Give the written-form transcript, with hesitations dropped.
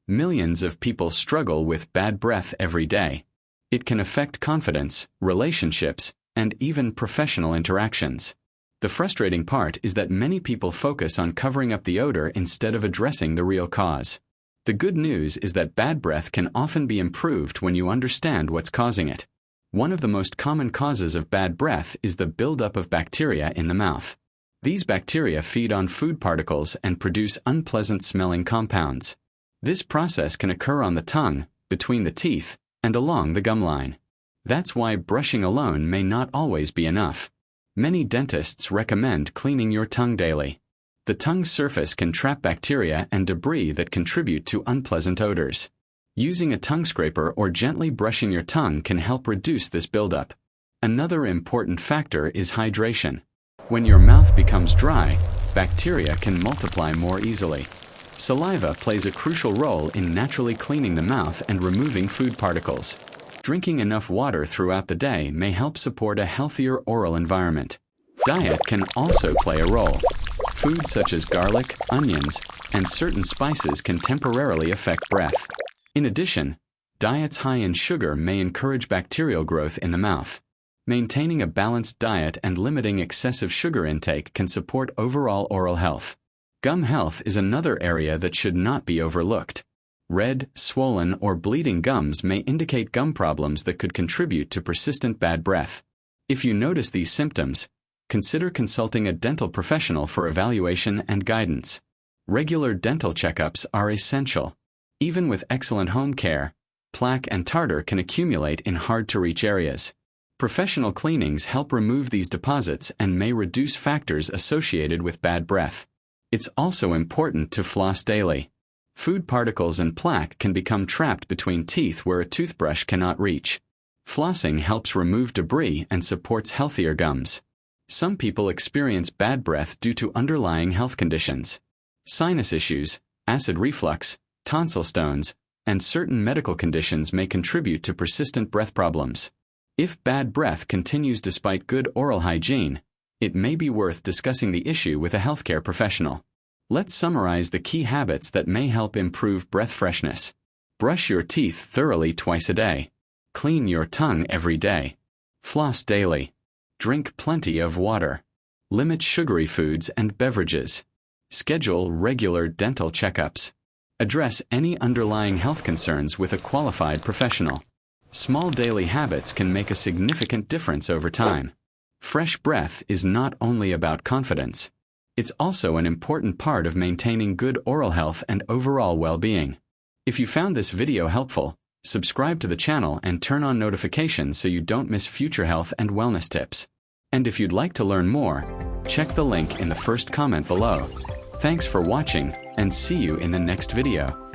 Millions of people struggle with bad breath every day. It can affect confidence, relationships, and even professional interactions. The frustrating part is that many people focus on covering up the odor instead of addressing the real cause. The good news is that bad breath can often be improved when you understand what's causing it. One of the most common causes of bad breath is the buildup of bacteria in the mouth. These bacteria feed on food particles and produce unpleasant-smelling compounds. This process can occur on the tongue, between the teeth, and along the gum line. That's why brushing alone may not always be enough. Many dentists recommend cleaning your tongue daily. The tongue's surface can trap bacteria and debris that contribute to unpleasant odors. Using a tongue scraper or gently brushing your tongue can help reduce this buildup. Another important factor is hydration. When your mouth becomes dry, bacteria can multiply more easily. Saliva plays a crucial role in naturally cleaning the mouth and removing food particles. Drinking enough water throughout the day may help support a healthier oral environment. Diet can also play a role. Foods such as garlic, onions, and certain spices can temporarily affect breath. In addition, diets high in sugar may encourage bacterial growth in the mouth. Maintaining a balanced diet and limiting excessive sugar intake can support overall oral health. Gum health is another area that should not be overlooked. Red, swollen, or bleeding gums may indicate gum problems that could contribute to persistent bad breath. If you notice these symptoms, consider consulting a dental professional for evaluation and guidance. Regular dental checkups are essential. Even with excellent home care, plaque and tartar can accumulate in hard-to-reach areas. Professional cleanings help remove these deposits and may reduce factors associated with bad breath. It's also important to floss daily. Food particles and plaque can become trapped between teeth where a toothbrush cannot reach. Flossing helps remove debris and supports healthier gums. Some people experience bad breath due to underlying health conditions. Sinus issues, acid reflux, tonsil stones, and certain medical conditions may contribute to persistent breath problems. If bad breath continues despite good oral hygiene, it may be worth discussing the issue with a healthcare professional. Let's summarize the key habits that may help improve breath freshness. Brush your teeth thoroughly twice a day. Clean your tongue every day. Floss daily. Drink plenty of water. Limit sugary foods and beverages. Schedule regular dental checkups. Address any underlying health concerns with a qualified professional. Small daily habits can make a significant difference over time. Fresh breath is not only about confidence. It's also an important part of maintaining good oral health and overall well-being. If you found this video helpful, subscribe to the channel and turn on notifications so you don't miss future health and wellness tips. And if you'd like to learn more, check the link in the first comment below. Thanks for watching, and see you in the next video.